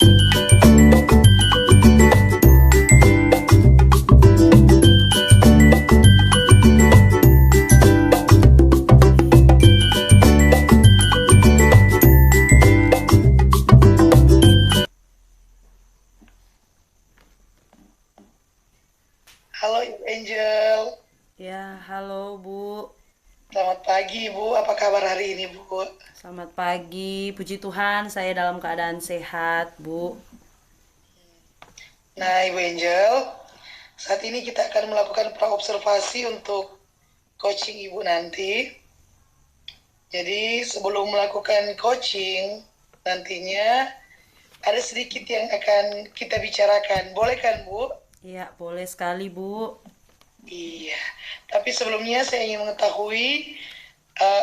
Halo Ibu Angel, Ya, halo Bu. selamat pagi Ibu, apa kabar hari ini Bu? Selamat pagi. Puji Tuhan, saya dalam keadaan sehat, Bu. Nah Ibu Angel, saat ini kita akan melakukan praobservasi untuk coaching Ibu nanti. Jadi sebelum melakukan coaching nantinya ada sedikit yang akan kita bicarakan, boleh kan Bu? Iya, boleh sekali, Bu. Iya, tapi sebelumnya saya ingin mengetahui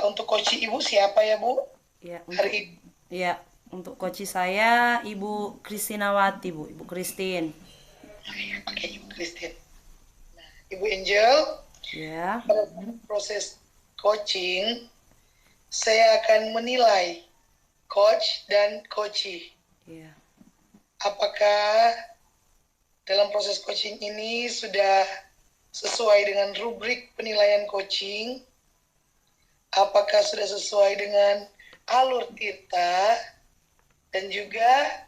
untuk coaching Ibu siapa ya Bu? Ya, Hari untuk ini. ya, untuk coach saya Ibu Kristinawati, Bu. Ibu Kristin. Oke Ibu Christine. Ibu Angel, Ya. pada proses coaching, saya akan menilai coach dan coachee. Ya. Apakah dalam proses coaching ini sudah sesuai dengan rubrik penilaian coaching? Apakah sudah sesuai dengan alur Tirta? Dan juga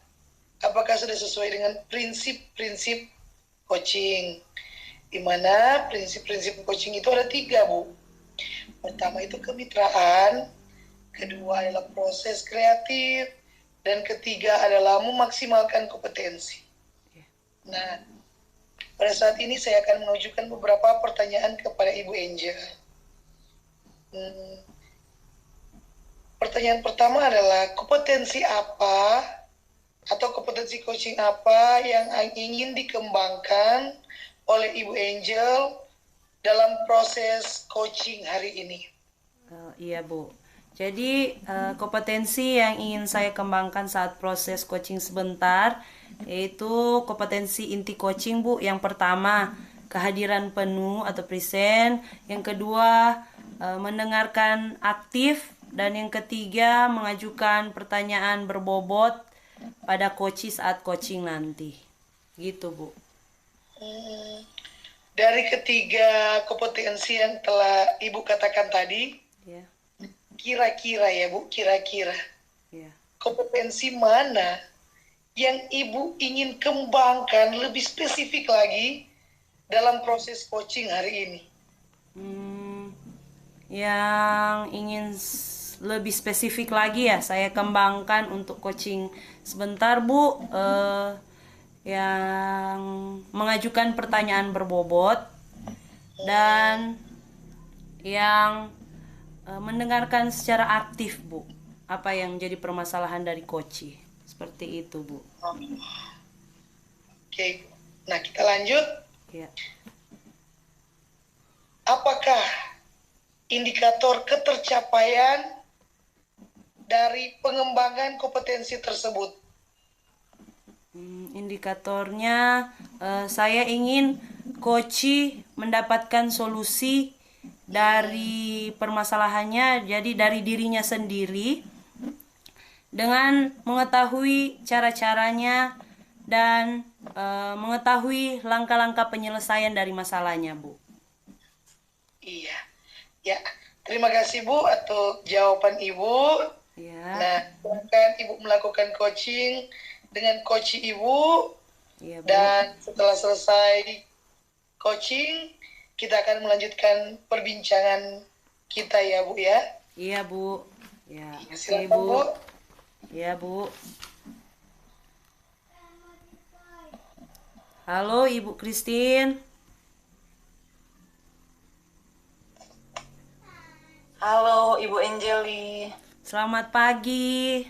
apakah sudah sesuai dengan prinsip-prinsip coaching? Di mana prinsip-prinsip coaching itu ada 3, Bu. Pertama itu kemitraan, kedua adalah proses kreatif, dan ketiga adalah memaksimalkan kompetensi. Nah, pada saat ini saya akan mengajukan beberapa pertanyaan kepada Ibu Angel. Pertanyaan pertama adalah kompetensi apa atau kompetensi coaching apa yang ingin dikembangkan oleh Ibu Angel dalam proses coaching hari ini? Iya, Bu. Jadi, kompetensi yang ingin saya kembangkan saat proses coaching sebentar yaitu kompetensi inti coaching, Bu. Yang pertama, kehadiran penuh atau present. Yang kedua, mendengarkan aktif. Dan yang ketiga, mengajukan pertanyaan berbobot pada coach saat coaching nanti. Gitu, Bu. Dari ketiga kompetensi yang telah Ibu katakan tadi, Ya, kira-kira ya Bu, kira-kira ya. kompetensi mana yang Ibu ingin kembangkan lebih spesifik lagi dalam proses coaching hari ini? Yang ingin lebih spesifik lagi ya saya kembangkan untuk coaching sebentar, Bu, yang mengajukan pertanyaan berbobot dan yang mendengarkan secara aktif, Bu, apa yang jadi permasalahan dari coach seperti itu, Bu. Oke, nah kita lanjut. Ya. Apakah indikator ketercapaian dari pengembangan kompetensi tersebut? Indikatornya saya ingin coach mendapatkan solusi dari permasalahannya, jadi dari dirinya sendiri dengan mengetahui cara-caranya dan mengetahui langkah-langkah penyelesaian dari masalahnya, Bu. Iya, ya. Terima kasih Bu untuk jawaban Ibu. Ya, Nah, silakan Ibu melakukan coaching dengan coach Ibu. iya, Bu. Dan setelah selesai coaching, kita akan melanjutkan perbincangan kita ya Bu ya. Iya, Bu. Ya, Ya, oke, silakan Bu. Bu. Iya, Bu. Halo, Ibu Christine. Halo Ibu Angeli, Selamat pagi.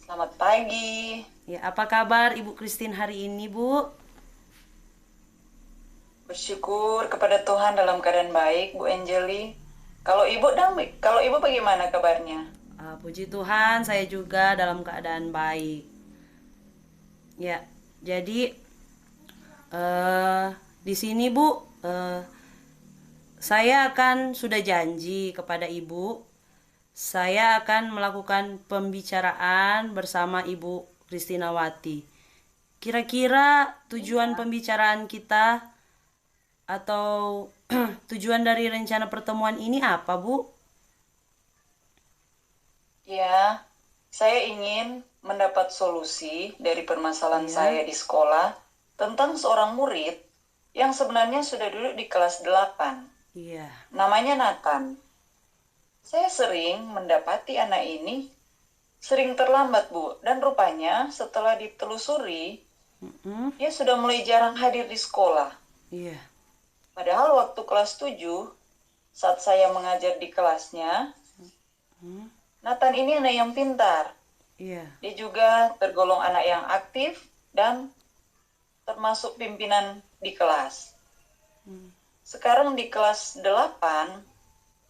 selamat pagi. Ya, apa kabar Ibu Christine hari ini, Bu? Bersyukur kepada Tuhan dalam keadaan baik, Bu Angeli. Kalau Ibu bagaimana kabarnya? Puji Tuhan, saya juga dalam keadaan baik. Ya, jadi di sini, Bu, saya akan sudah janji kepada Ibu, saya akan melakukan pembicaraan bersama Ibu Kristinawati. Kira-kira tujuan pembicaraan kita atau tujuan dari rencana pertemuan ini apa, Bu? Ya, saya ingin mendapat solusi dari permasalahan Iya. saya di sekolah tentang seorang murid yang sebenarnya sudah duduk di kelas 8. Iya. Namanya Nathan. Saya sering mendapati anak ini sering terlambat, Bu. Dan rupanya setelah ditelusuri, Mm-mm. dia sudah mulai jarang hadir di sekolah. Iya. Padahal waktu kelas 7, saat saya mengajar di kelasnya, Nathan ini anak yang pintar. Iya. Dia juga tergolong anak yang aktif dan termasuk pimpinan di kelas. Sekarang di kelas 8,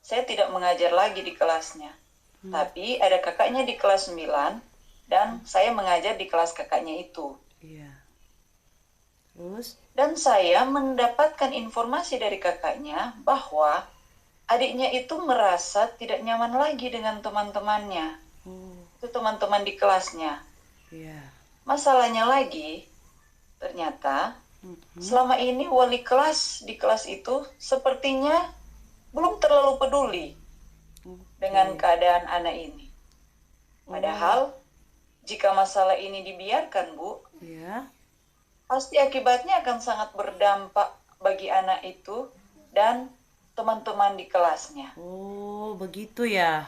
saya tidak mengajar lagi di kelasnya. Tapi ada kakaknya di kelas 9 dan saya mengajar di kelas kakaknya itu. Iya. Terus? Dan saya mendapatkan informasi dari kakaknya bahwa adiknya itu merasa tidak nyaman lagi dengan teman-temannya. Oh, Itu teman-teman di kelasnya. iya. Masalahnya lagi, ternyata selama ini wali kelas di kelas itu sepertinya belum terlalu peduli dengan keadaan anak ini. Padahal jika masalah ini dibiarkan, Bu, Iya. pasti akibatnya akan sangat berdampak bagi anak itu dan teman-teman di kelasnya. Oh, begitu ya.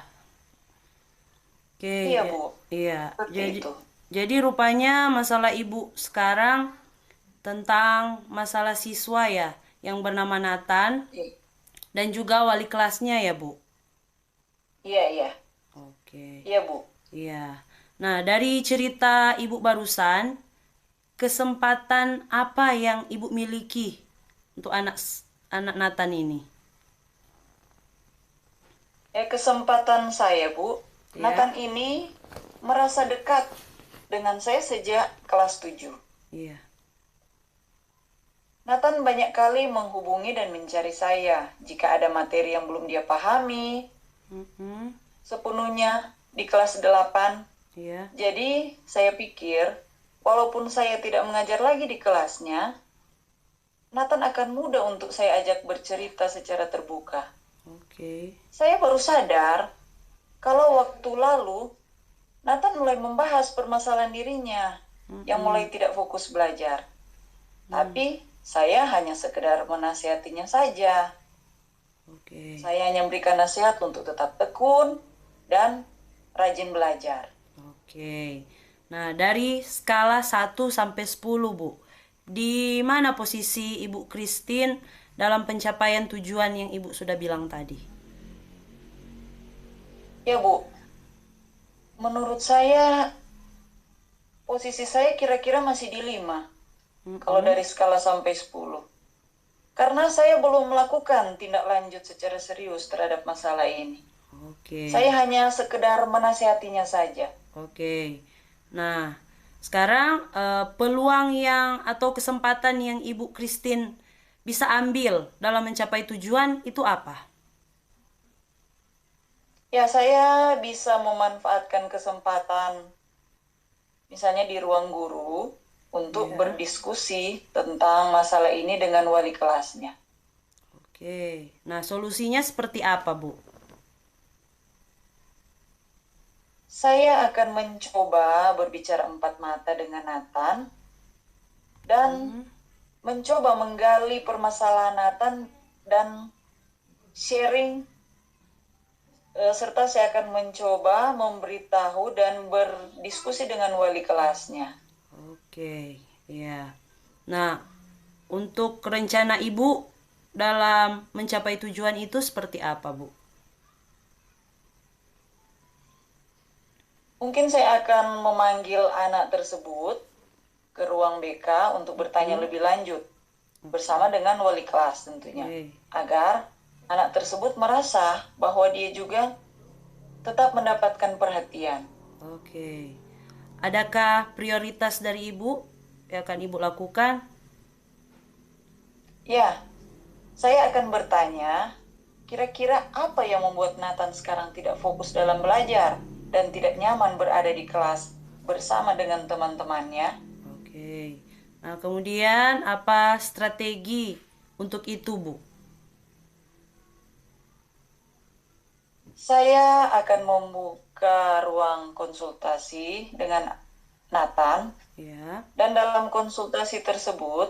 Oke. Iya, Bu. Iya. Seperti itu. Jadi rupanya masalah Ibu sekarang tentang masalah siswa ya, yang bernama Nathan dan juga wali kelasnya ya, Bu. Iya, iya. Oke. Iya, Bu. Iya. Nah, dari cerita Ibu barusan, kesempatan apa yang Ibu miliki untuk anak Nathan ini? Kesempatan saya, Bu. Ya. Nathan ini merasa dekat dengan saya sejak kelas 7. Iya. Nathan banyak kali menghubungi dan mencari saya jika ada materi yang belum dia pahami Mhm. sepenuhnya di kelas 8. Iya. Jadi saya pikir walaupun saya tidak mengajar lagi di kelasnya, Nathan akan mudah untuk saya ajak bercerita secara terbuka. Oke. Saya baru sadar kalau waktu lalu Nathan mulai membahas permasalahan dirinya yang mulai tidak fokus belajar. Tapi saya hanya sekedar menasihatinya saja. Oke. Saya hanya memberikan nasihat untuk tetap tekun dan rajin belajar. Oke. Nah, dari skala 1 sampai 10, Bu. Di mana posisi Ibu Christine dalam pencapaian tujuan yang Ibu sudah bilang tadi? Ya, Bu. Menurut saya posisi saya kira-kira masih di 5. Kalau dari skala sampai 10. Karena saya belum melakukan tindak lanjut secara serius terhadap masalah ini. Oke. Saya hanya sekedar menasihatinya saja. Oke. Nah, sekarang peluang yang atau kesempatan yang Ibu Christine bisa ambil dalam mencapai tujuan itu apa? Ya, saya bisa memanfaatkan kesempatan misalnya di ruang guru untuk berdiskusi tentang masalah ini dengan wali kelasnya. Oke. Nah, solusinya seperti apa, Bu? Saya akan mencoba berbicara empat mata dengan Nathan dan mencoba menggali permasalahan Nathan dan sharing serta saya akan mencoba memberitahu dan berdiskusi dengan wali kelasnya. Oke, ya. Nah, untuk rencana Ibu dalam mencapai tujuan itu seperti apa, Bu? Mungkin saya akan memanggil anak tersebut ke ruang BK untuk bertanya lebih lanjut bersama dengan wali kelas tentunya. Agar anak tersebut merasa bahwa dia juga tetap mendapatkan perhatian. Oke. Adakah prioritas dari Ibu yang akan Ibu lakukan? Ya, saya akan bertanya, kira-kira apa yang membuat Nathan sekarang tidak fokus dalam belajar dan tidak nyaman berada di kelas bersama dengan teman-temannya. Oke. Nah, kemudian apa strategi untuk itu, Bu? Saya akan membuka ruang konsultasi dengan Nathan, Ya. dan dalam konsultasi tersebut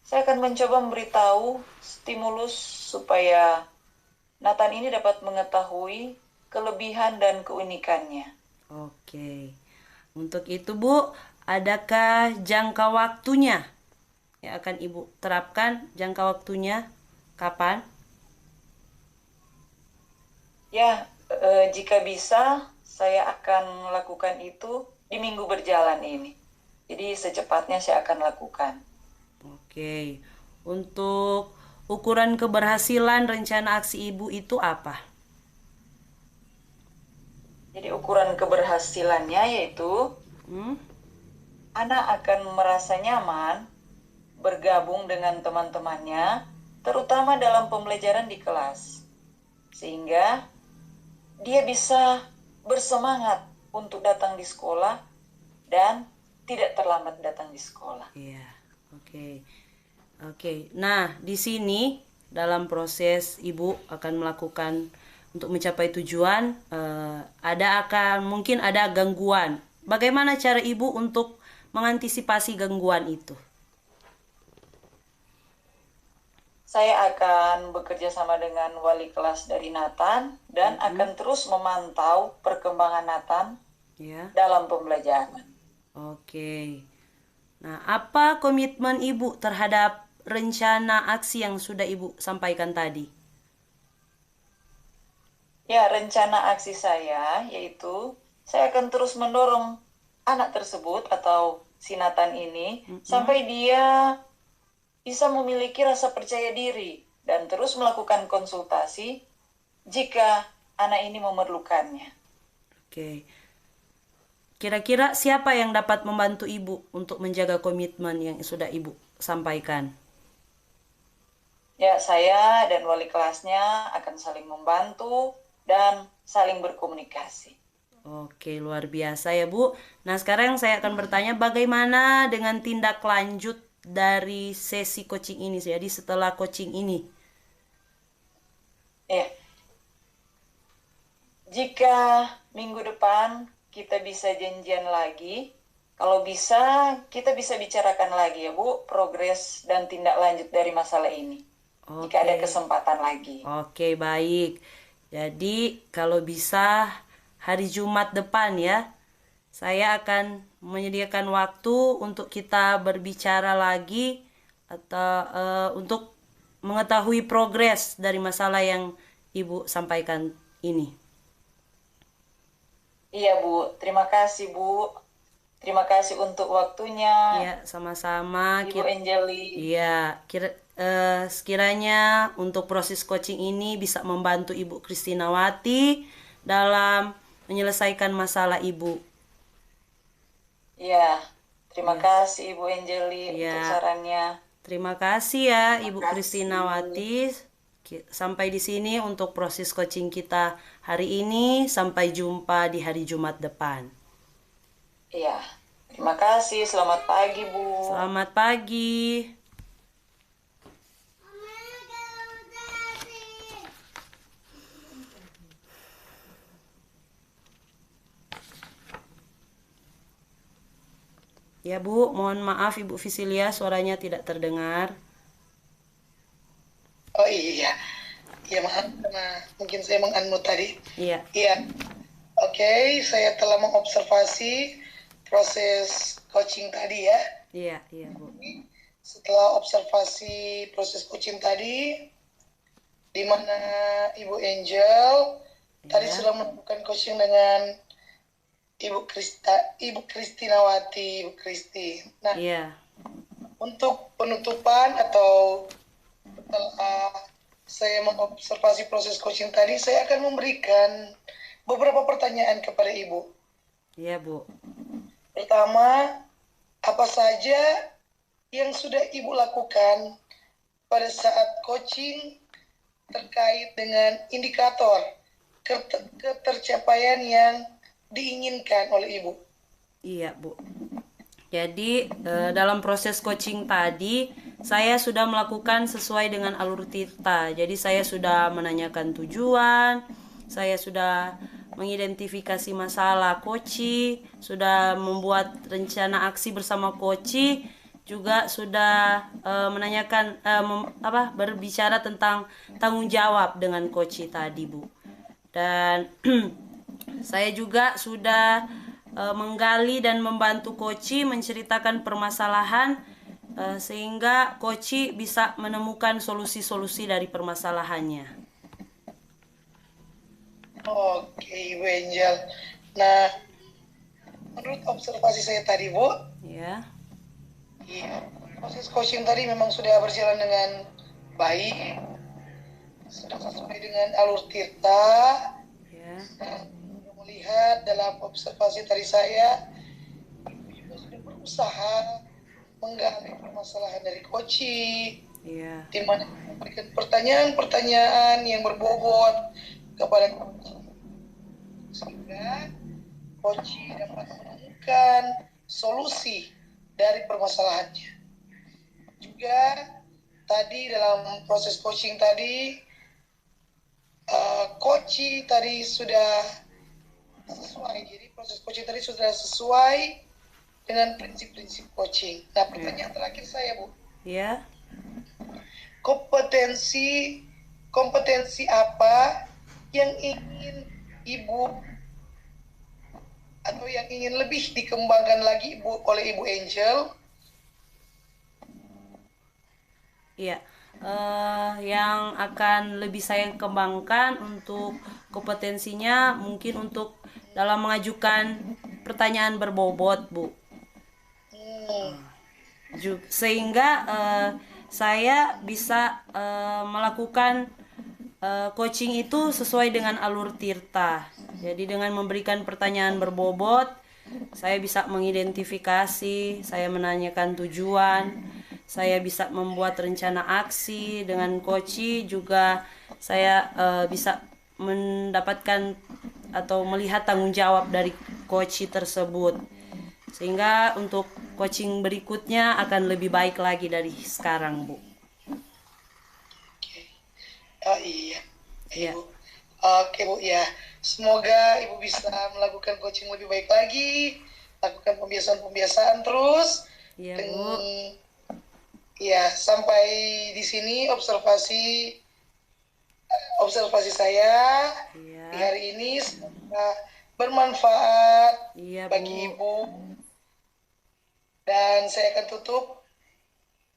saya akan mencoba memberitahu stimulus supaya Nathan ini dapat mengetahui kelebihan dan keunikannya. Oke. Untuk itu, Bu, adakah jangka waktunya yang akan Ibu terapkan? Jangka waktunya kapan? Ya, jika bisa, saya akan melakukan itu di minggu berjalan ini. Jadi secepatnya saya akan lakukan. Oke. Untuk ukuran keberhasilan rencana aksi Ibu itu apa? Jadi ukuran keberhasilannya yaitu Hmm? anak akan merasa nyaman bergabung dengan teman-temannya, terutama dalam pembelajaran di kelas. Sehingga dia bisa bersemangat untuk datang di sekolah dan tidak terlambat datang di sekolah. Iya. Oke. Oke. Nah, di sini dalam proses Ibu akan melakukan untuk mencapai tujuan, mungkin ada gangguan. Bagaimana cara Ibu untuk mengantisipasi gangguan itu? Saya akan bekerja sama dengan wali kelas dari Nathan dan akan terus memantau perkembangan Nathan Ya. dalam pembelajaran. Oke. Nah, apa komitmen Ibu terhadap rencana aksi yang sudah Ibu sampaikan tadi? Ya, rencana aksi saya yaitu saya akan terus mendorong anak tersebut atau si Nathan ini sampai dia bisa memiliki rasa percaya diri dan terus melakukan konsultasi jika anak ini memerlukannya. Oke. Kira-kira siapa yang dapat membantu Ibu untuk menjaga komitmen yang sudah Ibu sampaikan? Ya, saya dan wali kelasnya akan saling membantu dan saling berkomunikasi. Oke, luar biasa ya, Bu. Nah, sekarang saya akan bertanya bagaimana dengan tindak lanjut dari sesi coaching ini, jadi setelah coaching ini. Ya, jika minggu depan kita bisa janjian lagi, kalau bisa kita bisa bicarakan lagi ya Bu, progres dan tindak lanjut dari masalah ini. Jika ada kesempatan lagi. Oke, baik. Jadi, kalau bisa hari Jumat depan ya, saya akan menyediakan waktu untuk kita berbicara lagi atau untuk mengetahui progres dari masalah yang Ibu sampaikan ini. Iya Bu, terima kasih Bu. Terima kasih untuk waktunya. Iya, sama-sama. Ibu Angeli. Iya, sekiranya untuk proses coaching ini bisa membantu Ibu Kristinawati dalam menyelesaikan masalah Ibu. Iya, terima kasih Ibu Angeli Iya. untuk sarannya. Terima kasih ya Ibu kasih. Kristinawati. Sampai di sini untuk proses coaching kita hari ini. Sampai jumpa di hari Jumat depan. Iya, terima kasih. Selamat pagi Bu. Selamat pagi. Ya Bu, mohon maaf Ibu Visilia, suaranya tidak terdengar. Oh iya, ya maaf karena mungkin saya mengunmute tadi. Iya. Iya, oke, saya telah mengobservasi proses coaching tadi ya. Iya Bu. Setelah observasi proses coaching tadi, di mana Ibu Angel tadi sudah melakukan coaching dengan Ibu Kristinawati, Ibu Kristi. Nah, Iya. untuk penutupan atau setelah saya mengobservasi proses coaching tadi, saya akan memberikan beberapa pertanyaan kepada Ibu. Iya Bu. Pertama, apa saja yang sudah Ibu lakukan pada saat coaching terkait dengan indikator ketercapaian yang diinginkan oleh Ibu? Iya, Bu. Jadi dalam proses coaching tadi saya sudah melakukan sesuai dengan alur Tirta. Jadi saya sudah menanyakan tujuan, saya sudah mengidentifikasi masalah koci, sudah membuat rencana aksi bersama koci, juga sudah menanyakan berbicara tentang tanggung jawab dengan koci tadi, Bu. Dan saya juga sudah menggali dan membantu koci menceritakan permasalahan sehingga koci bisa menemukan solusi-solusi dari permasalahannya. Oke, Ibu Angel. Nah, menurut observasi saya tadi, Bu, Ya. iya, proses coaching tadi memang sudah berjalan dengan baik, sudah sesuai dengan alur Tirta. Ya. Melihat dalam observasi tadi saya, Ibu juga sudah berusaha menggali permasalahan dari koci, Iya. di mana memberikan pertanyaan-pertanyaan yang berbobot kepada koci, sehingga koci dapat menemukan solusi dari permasalahannya. Juga tadi dalam proses coaching tadi, koci tadi sudah sesuai. Jadi proses coaching tadi sudah sesuai dengan prinsip-prinsip coaching. Nah, pertanyaan terakhir saya, Bu. Ya. Kompetensi apa yang ingin Ibu atau yang ingin lebih dikembangkan lagi oleh Ibu Angel? Iya. Yang akan lebih saya kembangkan untuk kompetensinya mungkin untuk dalam mengajukan pertanyaan berbobot, Bu. Sehingga saya bisa melakukan coaching itu sesuai dengan alur Tirta. Jadi dengan memberikan pertanyaan berbobot, saya bisa mengidentifikasi, saya menanyakan tujuan, saya bisa membuat rencana aksi dengan coaching, juga saya bisa mendapatkan atau melihat tanggung jawab dari coaching tersebut. Sehingga untuk coaching berikutnya akan lebih baik lagi dari sekarang, Bu. Iya, Iya. Ibu. Oke, Bu, ya. Semoga Ibu bisa melakukan coaching lebih baik lagi, lakukan pembiasaan-pembiasaan terus. Iya, Dan, Bu. ya, sampai di sini observasi saya Iya. di hari ini. Semoga bermanfaat Iya, bagi Bu. Ibu. Dan saya akan tutup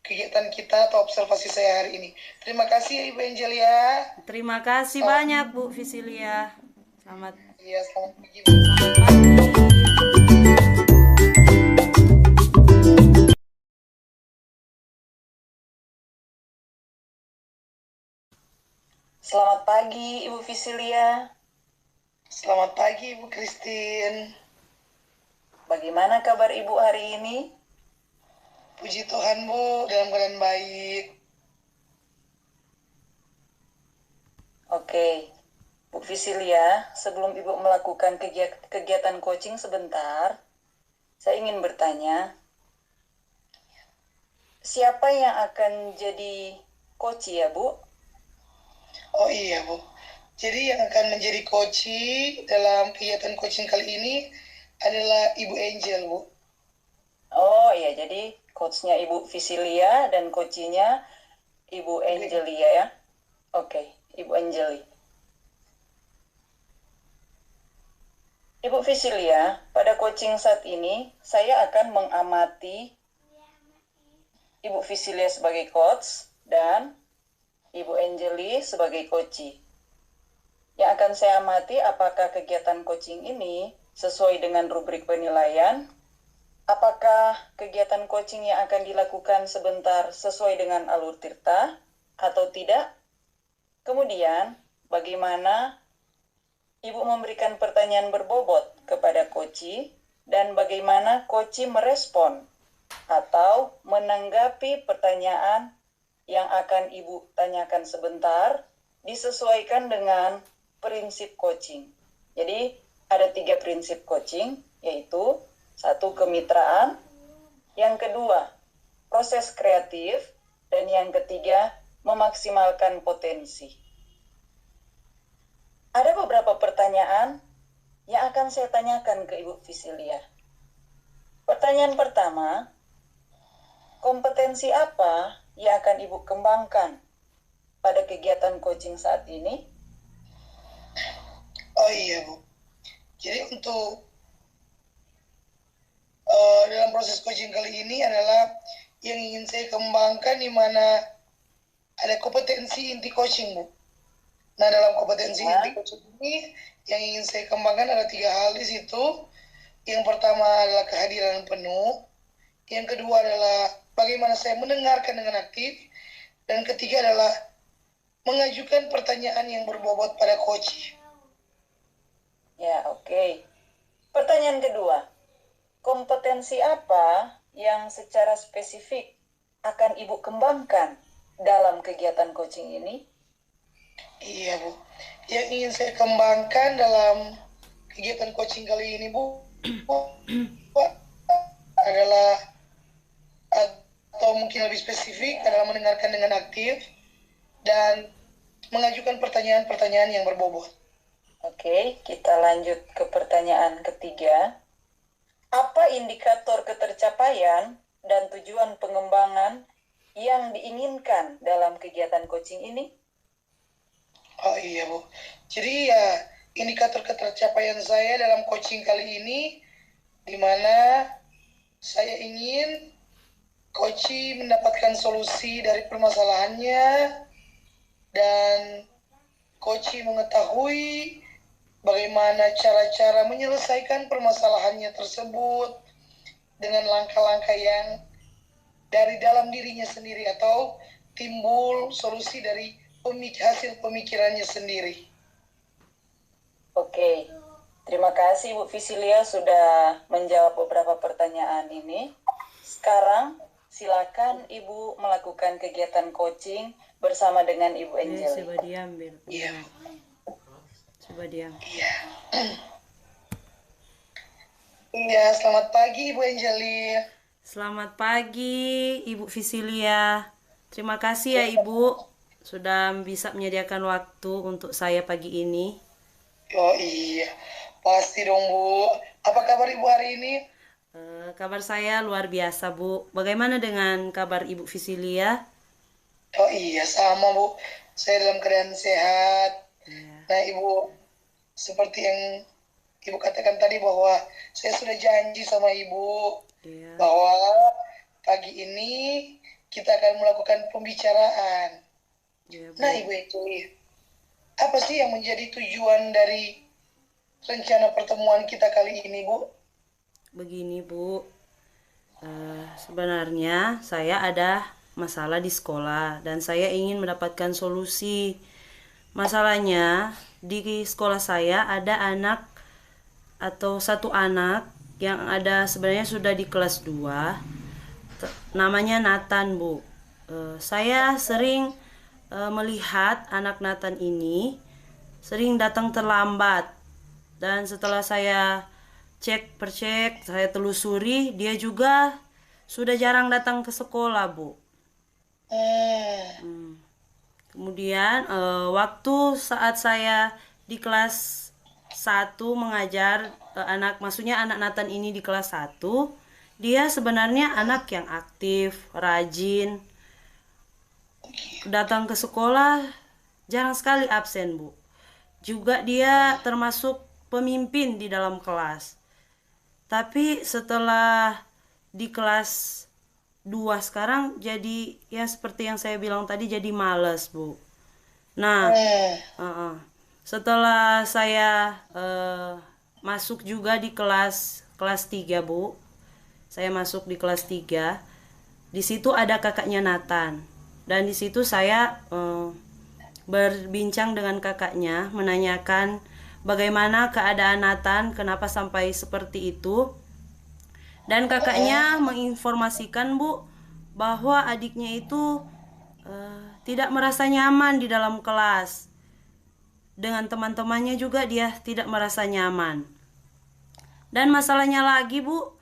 kegiatan kita atau observasi saya hari ini. Terima kasih Ibu Angel ya. Terima kasih banyak, Bu Visilia. Selamat Selamat pagi Bu. pagi. Selamat pagi, Ibu Visilia. Selamat pagi Ibu Christine. Bagaimana kabar Ibu hari ini? Puji Tuhan Bu, dalam keadaan baik. Oke, Bu Visilia, sebelum Ibu melakukan kegiatan coaching sebentar, saya ingin bertanya, siapa yang akan jadi coach ya, Bu? Oh iya Bu, jadi yang akan menjadi coaching dalam kegiatan coaching kali ini adalah Ibu Angel Bu. Oh iya, jadi coachnya Ibu Visilia dan coachnya Ibu Angelia ya? Oke, Ibu Angeli. Ibu Visilia, pada coaching saat ini, saya akan mengamati Ibu Visilia sebagai coach dan Ibu Angeli sebagai coachee. Yang akan saya amati apakah kegiatan coaching ini sesuai dengan rubrik penilaian, apakah kegiatan coaching yang akan dilakukan sebentar sesuai dengan alur Tirta atau tidak. Kemudian, bagaimana Ibu memberikan pertanyaan berbobot kepada coachee dan bagaimana coachee merespon atau menanggapi pertanyaan yang akan Ibu tanyakan sebentar disesuaikan dengan prinsip coaching. Jadi ada 3 prinsip coaching, yaitu Satu, kemitraan. Yang kedua, proses kreatif. Dan yang ketiga, memaksimalkan potensi. Ada beberapa pertanyaan yang akan saya tanyakan ke Ibu Visilia. Pertanyaan pertama, kompetensi apa yang akan Ibu kembangkan pada kegiatan coaching saat ini? Oh iya Bu, jadi untuk dalam proses coaching kali ini adalah yang ingin saya kembangkan di mana ada kompetensi inti coaching Bu. Nah dalam kompetensi inti coaching ini yang ingin saya kembangkan ada 3 hal di situ. Yang pertama adalah kehadiran penuh, yang kedua adalah bagaimana saya mendengarkan dengan aktif, dan ketiga adalah mengajukan pertanyaan yang berbobot pada coach. Ya, oke. Pertanyaan kedua, kompetensi apa yang secara spesifik akan Ibu kembangkan dalam kegiatan coaching ini? Iya Bu, yang ingin saya kembangkan dalam kegiatan coaching kali ini Bu adalah, atau mungkin lebih spesifik, adalah mendengarkan dengan aktif dan mengajukan pertanyaan-pertanyaan yang berbobot. Oke, kita lanjut ke pertanyaan ketiga. Apa indikator ketercapaian dan tujuan pengembangan yang diinginkan dalam kegiatan coaching ini? Oh iya Bu, jadi ya indikator ketercapaian saya dalam coaching kali ini di mana saya ingin coach mendapatkan solusi dari permasalahannya dan coach mengetahui bagaimana cara-cara menyelesaikan permasalahannya tersebut dengan langkah-langkah yang dari dalam dirinya sendiri atau timbul solusi dari hasil pemikirannya sendiri. Oke, terima kasih Bu Visilia sudah menjawab beberapa pertanyaan ini. Sekarang silakan Ibu melakukan kegiatan coaching bersama dengan Ibu Angel. Coba diam, Iya. Coba diam. Iya. Iya, selamat pagi Ibu Angeli. Selamat pagi Ibu Visilia. Terima kasih ya Ibu sudah bisa menyediakan waktu untuk saya pagi ini. Oh iya, pasti dong Bu. Apa kabar Ibu hari ini? Kabar saya luar biasa Bu. Bagaimana dengan kabar Ibu Visilia? Oh iya, sama Bu. Saya dalam keadaan sehat. Ya. Nah Ibu, seperti yang Ibu katakan tadi bahwa saya sudah janji sama Ibu Ya. bahwa pagi ini kita akan melakukan pembicaraan. Ya, Bu. Nah Ibu Angeli, apa sih yang menjadi tujuan dari rencana pertemuan kita kali ini, Bu? Begini Bu, sebenarnya saya ada masalah di sekolah dan saya ingin mendapatkan solusi. Masalahnya di sekolah saya ada anak atau satu anak yang ada sebenarnya sudah di kelas 2, namanya Nathan Bu. Saya sering melihat anak Nathan ini sering datang terlambat, dan setelah saya cek saya telusuri, dia juga sudah jarang datang ke sekolah Bu. Kemudian waktu saat saya di kelas 1 mengajar maksudnya anak Nathan ini di kelas 1, dia sebenarnya anak yang aktif, rajin, datang ke sekolah jarang sekali absen Bu. Juga dia termasuk pemimpin di dalam kelas. Tapi setelah di kelas 2 sekarang jadi ya seperti yang saya bilang tadi, jadi malas Bu. Nah, setelah saya masuk juga di kelas 3 Bu. Saya masuk di kelas 3. Di situ ada kakaknya Nathan. Dan di situ saya berbincang dengan kakaknya, menanyakan bagaimana keadaan Nathan, kenapa sampai seperti itu. Dan kakaknya menginformasikan Bu bahwa adiknya itu tidak merasa nyaman di dalam kelas. Dengan teman-temannya juga dia tidak merasa nyaman. Dan masalahnya lagi Bu,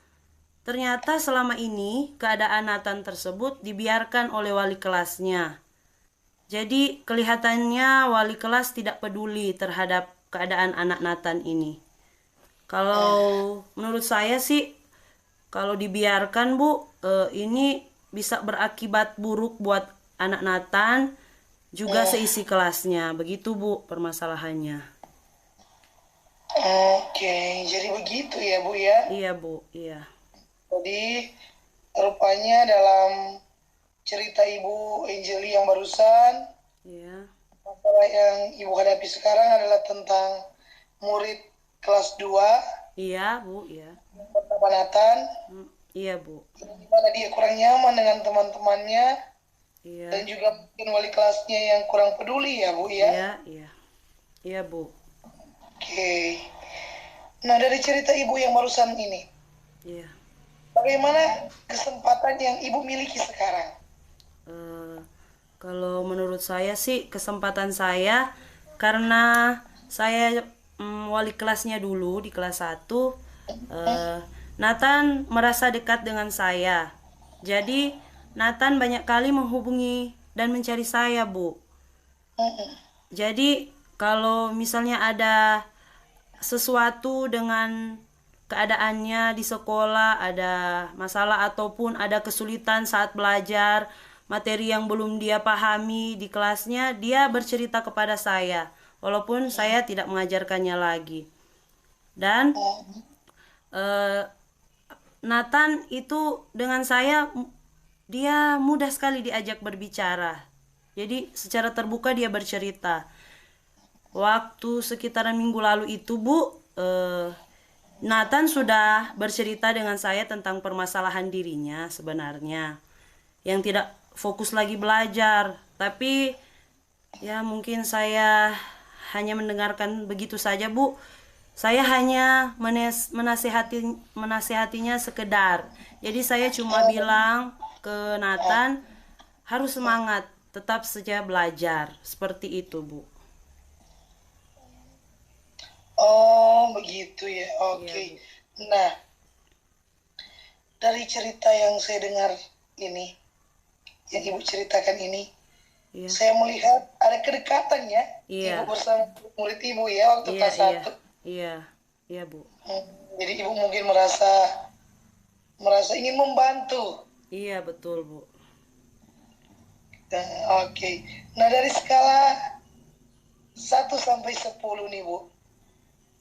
ternyata selama ini keadaan Nathan tersebut dibiarkan oleh wali kelasnya. Jadi kelihatannya wali kelas tidak peduli terhadap keadaan anak Nathan ini. Kalau menurut saya sih, kalau dibiarkan Bu, ini bisa berakibat buruk buat anak Nathan, juga seisi kelasnya. Begitu Bu permasalahannya. Oke, jadi begitu ya Bu ya. Iya Bu, iya. Jadi rupanya dalam cerita Ibu Angeli yang barusan, Iya, masalah yang Ibu hadapi sekarang adalah tentang murid kelas 2 iya Bu, iya. pertama Nathan, Iya Bu, di mana dia kurang nyaman dengan teman-temannya dan iya, juga mungkin wali kelasnya yang kurang peduli ya Bu ya. iya, iya. Iya Bu, Oke. Nah, dari cerita Ibu yang barusan ini, iya. bagaimana kesempatan yang Ibu miliki sekarang? Eh, Kalau menurut saya sih kesempatan saya, karena saya wali kelasnya dulu di kelas 1, Nathan merasa dekat dengan saya. Jadi Nathan banyak kali menghubungi dan mencari saya, Bu. Jadi kalau misalnya ada sesuatu dengan keadaannya di sekolah, ada masalah ataupun ada kesulitan saat belajar, materi yang belum dia pahami di kelasnya, dia bercerita kepada saya, walaupun saya tidak mengajarkannya lagi. Dan eh, Nathan itu dengan saya, dia mudah sekali diajak berbicara. Jadi secara terbuka dia bercerita. Waktu sekitaran minggu lalu itu Bu, Nathan sudah bercerita dengan saya tentang permasalahan dirinya sebenarnya, yang tidak fokus lagi belajar. Tapi ya mungkin saya hanya mendengarkan begitu saja Bu. Saya hanya menasihatinya sekedar. Jadi saya cuma bilang ke Nathan, harus semangat, tetap saja belajar. Seperti itu Bu. Oh, begitu ya. Iya Oke. Bu. Nah, dari cerita yang saya dengar ini, yang Ibu ceritakan ini, Iya. saya melihat ada kedekatan ya, Ibu Iya. bersama murid Ibu ya waktu Iya, kelas iya, 1. iya, iya Bu. Jadi Ibu mungkin merasa ingin membantu. Iya betul Bu. Oke. Nah, dari skala 1 sampai 10 nih Bu,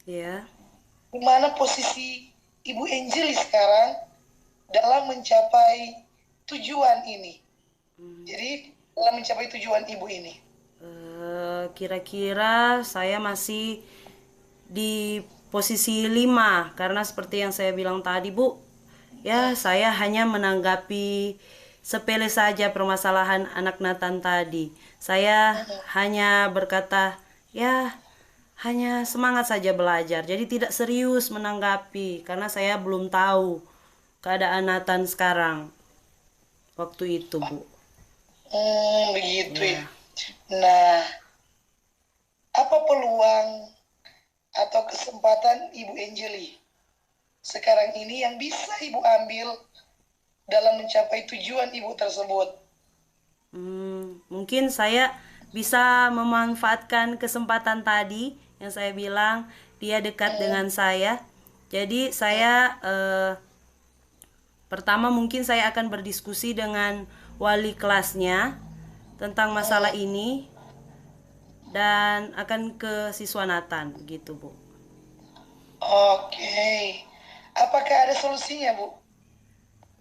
Iya. di mana posisi Ibu Angeli sekarang dalam mencapai tujuan ini? Jadi dalam mencapai tujuan Ibu ini. Kira-kira saya masih di posisi 5 karena seperti yang saya bilang tadi Bu, ya saya hanya menanggapi sepele saja permasalahan anak Nathan tadi. Saya hanya berkata, ya hanya semangat saja belajar. Jadi tidak serius menanggapi karena saya belum tahu keadaan Nathan sekarang waktu itu Bu. Begitu ya. Ya. Nah, apa peluang atau kesempatan Ibu Angeli sekarang ini yang bisa Ibu ambil dalam mencapai tujuan Ibu tersebut? Mungkin saya bisa memanfaatkan kesempatan tadi yang saya bilang dia dekat dengan saya. Jadi saya pertama mungkin saya akan berdiskusi dengan wali kelasnya tentang masalah ini dan akan ke siswa Nathan gitu Bu. Oke. Apakah ada solusinya, Bu?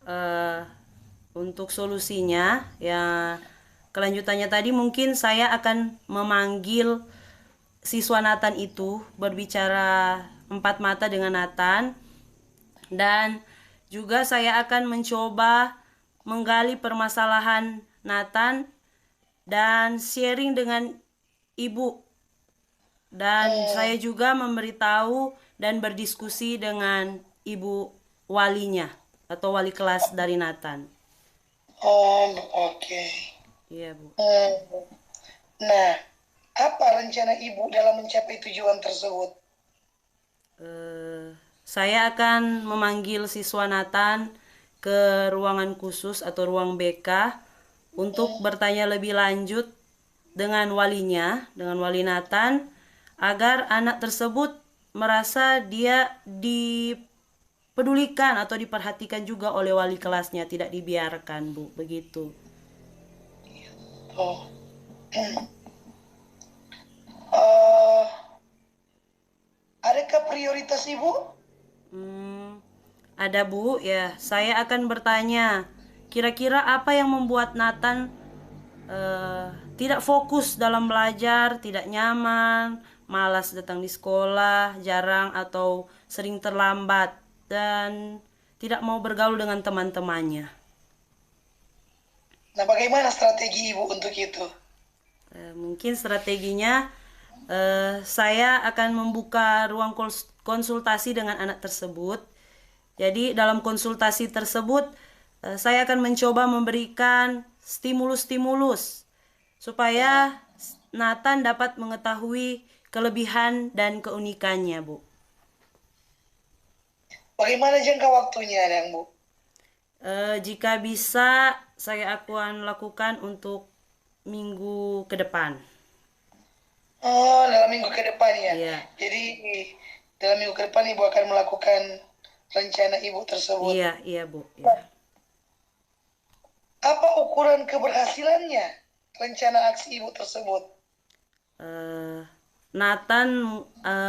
Eh, untuk solusinya ya kelanjutannya tadi mungkin saya akan memanggil siswa Nathan itu berbicara empat mata dengan Nathan, dan juga saya akan mencoba menggali permasalahan Nathan dan sharing dengan ibu, dan saya juga memberitahu dan berdiskusi dengan ibu walinya atau wali kelas dari Nathan. Oh, oke. Iya Bu. Nah, apa rencana Ibu dalam mencapai tujuan tersebut? Eh, saya akan memanggil siswa Nathan ke ruangan khusus atau ruang BK untuk bertanya lebih lanjut dengan walinya, dengan wali Nathan, agar anak tersebut merasa dia dipedulikan atau diperhatikan juga oleh wali kelasnya, tidak dibiarkan, Bu, begitu. Oh. Eh, adakah prioritas Ibu? Ada, Bu, ya. Saya akan bertanya, kira-kira apa yang membuat Nathan tidak fokus dalam belajar, tidak nyaman, malas datang di sekolah, jarang atau sering terlambat, dan tidak mau bergaul dengan teman-temannya. Nah, bagaimana strategi Ibu untuk itu? Mungkin strateginya saya akan membuka ruang konsultasi dengan anak tersebut. Jadi dalam konsultasi tersebut saya akan mencoba memberikan stimulus-stimulus supaya Nathan dapat mengetahui kelebihan dan keunikannya, Bu. Bagaimana jangka waktunya, Dang, Bu? Jika bisa, saya akan lakukan untuk minggu ke depan. Oh, dalam minggu ke depan ya. Iya. Jadi dalam minggu ke depan Ibu akan melakukan rencana Ibu tersebut. Iya, Bu. Iya. Apa ukuran keberhasilannya rencana aksi Ibu tersebut? Nathan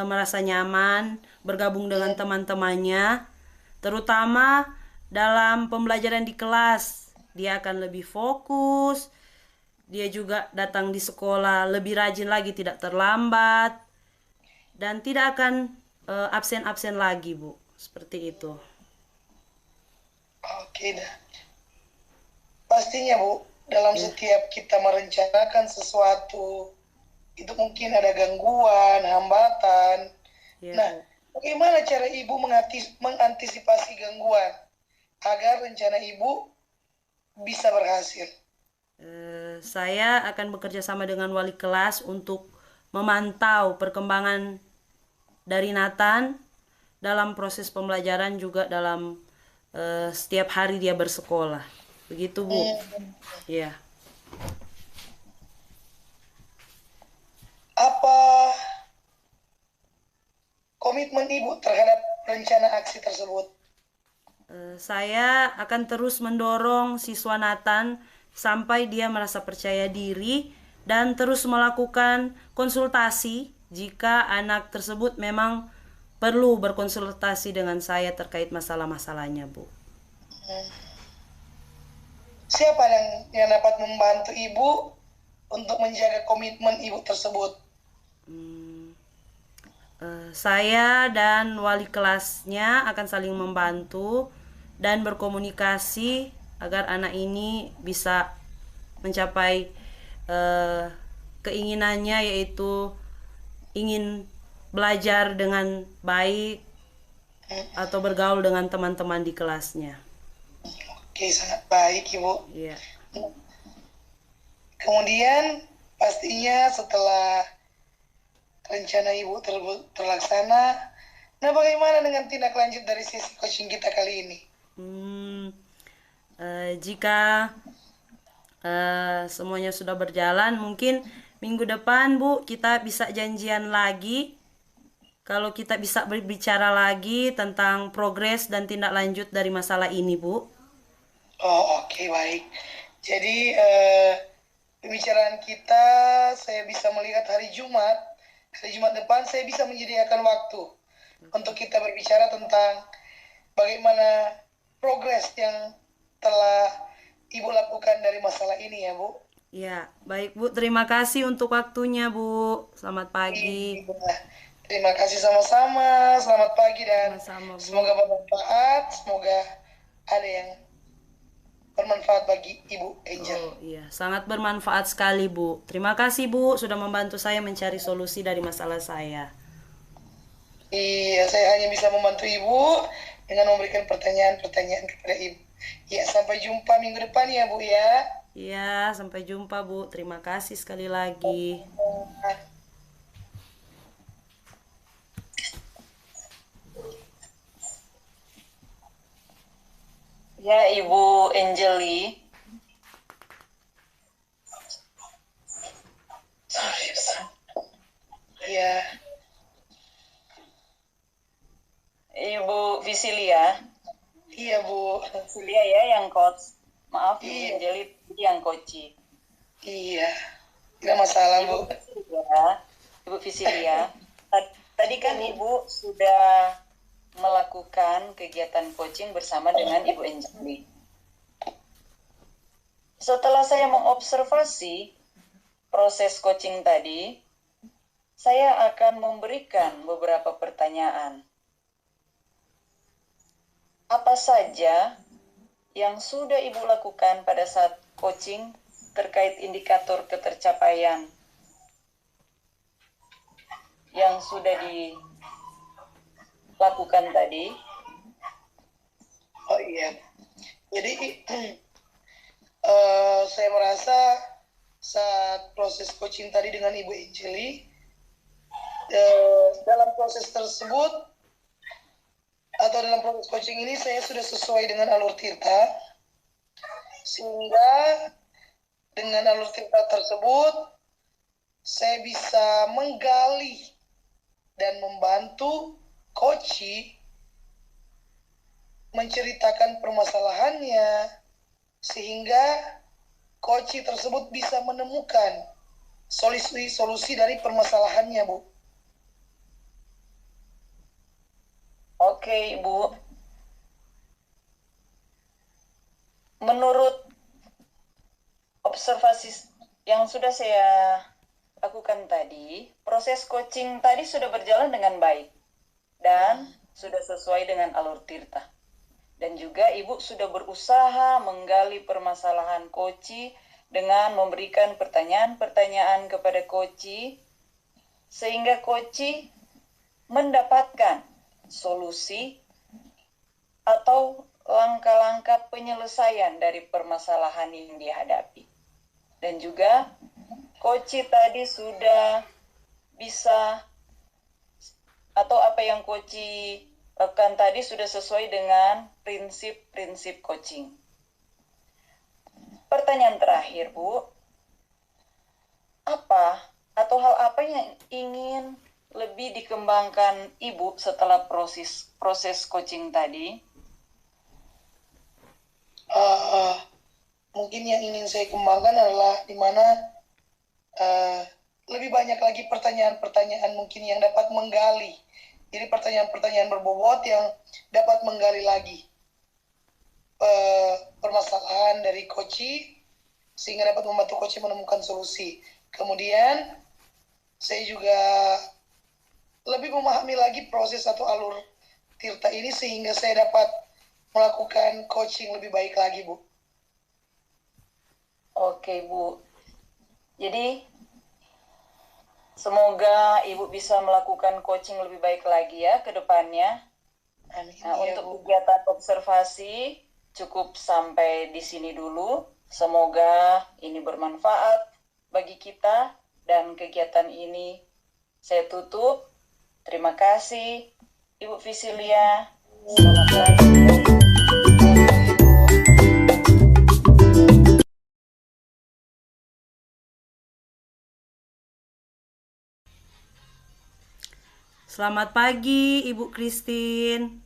merasa nyaman bergabung dengan teman-temannya, terutama dalam pembelajaran di kelas. Dia akan lebih fokus, dia juga datang di sekolah lebih rajin lagi, tidak terlambat, dan tidak akan absen-absen lagi, Bu. Seperti itu. Oke dah. Pastinya Bu, dalam setiap kita merencanakan sesuatu, itu mungkin ada gangguan, hambatan. Ya, Nah, Bu. bagaimana cara Ibu mengantisipasi gangguan agar rencana Ibu bisa berhasil? Saya akan bekerja sama dengan wali kelas untuk memantau perkembangan dari Nathan dalam proses pembelajaran, juga dalam setiap hari dia bersekolah. Begitu, Bu. Ya. Apa komitmen Ibu terhadap rencana aksi tersebut? Saya akan terus mendorong siswa Nathan sampai dia merasa percaya diri dan terus melakukan konsultasi jika anak tersebut memang perlu berkonsultasi dengan saya terkait masalah-masalahnya, Bu. Siapa yang dapat membantu Ibu untuk menjaga komitmen Ibu tersebut? Saya dan wali kelasnya akan saling membantu dan berkomunikasi agar anak ini bisa mencapai keinginannya, yaitu ingin belajar dengan baik atau bergaul dengan teman-teman di kelasnya. Oke, sangat baik Ibu. Iya. Kemudian pastinya setelah rencana Ibu terlaksana, nah bagaimana dengan tindak lanjut dari sesi coaching kita kali ini? Jika semuanya sudah berjalan, mungkin minggu depan, Bu, kita bisa janjian lagi. Kalau kita bisa berbicara lagi tentang progres dan tindak lanjut dari masalah ini, Bu. Oh, oke, baik. Jadi pembicaraan kita saya bisa melihat hari Jumat depan saya bisa menyediakan waktu untuk kita berbicara tentang bagaimana progres yang telah Ibu lakukan dari masalah ini ya, Bu. Ya, baik, Bu. Terima kasih untuk waktunya, Bu. Selamat pagi. Terima kasih sama-sama. Selamat pagi dan Sama-sama, Bu. semoga bermanfaat. Semoga ada yang bermanfaat bagi Ibu Angel. Oh iya, sangat bermanfaat sekali, Bu. Terima kasih, Bu, sudah membantu saya mencari solusi dari masalah saya. Iya, saya hanya bisa membantu Ibu dengan memberikan pertanyaan-pertanyaan kepada Ibu. Ya, sampai jumpa minggu depan ya, Bu ya. Iya, sampai jumpa, Bu. Terima kasih sekali lagi. Ya, Ibu Angeli. Ya, Ibu Visilia. iya Bu. Visilia ya yang coach. Maaf, Ibu Iya, Angeli yang coach. iya. Tidak masalah Ibu Bu. Visilia, Ibu Visilia, tadi kan Ibu sudah melakukan kegiatan coaching bersama dengan Ibu Angeli. Setelah saya mengobservasi proses coaching tadi, saya akan memberikan beberapa pertanyaan. Apa saja yang sudah Ibu lakukan pada saat coaching terkait indikator ketercapaian yang sudah dilakukan tadi? Oh iya. Jadi saya merasa saat proses coaching tadi dengan Ibu Angeli, dalam proses tersebut atau dalam proses coaching ini saya sudah sesuai dengan alur Tirta, sehingga dengan alur Tirta tersebut saya bisa menggali dan membantu coach menceritakan permasalahannya, sehingga coach tersebut bisa menemukan solusi dari permasalahannya, Bu. Oke, Ibu. Menurut observasi yang sudah saya lakukan tadi, proses coaching tadi sudah berjalan dengan baik dan sudah sesuai dengan alur Tirta. Dan juga Ibu sudah berusaha menggali permasalahan coach dengan memberikan pertanyaan-pertanyaan kepada coach sehingga coach mendapatkan solusi atau langkah-langkah penyelesaian dari permasalahan yang dihadapi. Dan juga coach tadi sudah bisa atau apa yang coach lakukan tadi sudah sesuai dengan prinsip-prinsip coaching. Pertanyaan terakhir, Bu. Apa atau hal apa yang ingin lebih dikembangkan Ibu setelah proses coaching tadi? Mungkin yang ingin saya kembangkan adalah di mana lebih banyak lagi pertanyaan-pertanyaan mungkin yang dapat menggali. Jadi pertanyaan-pertanyaan berbobot yang dapat menggali lagi permasalahan dari coach sehingga dapat membantu coach menemukan solusi. Kemudian saya juga lebih memahami lagi proses atau alur Tirta ini sehingga saya dapat melakukan coaching lebih baik lagi, Bu. Oke, Bu. Jadi semoga Ibu bisa melakukan coaching lebih baik lagi ya ke depannya. Amin. Nah, Ya, untuk Bu. kegiatan observasi cukup sampai di sini dulu. Semoga ini bermanfaat bagi kita dan kegiatan ini saya tutup. Terima kasih Ibu Visilia. Selamat pagi. Selamat pagi, Ibu Christine.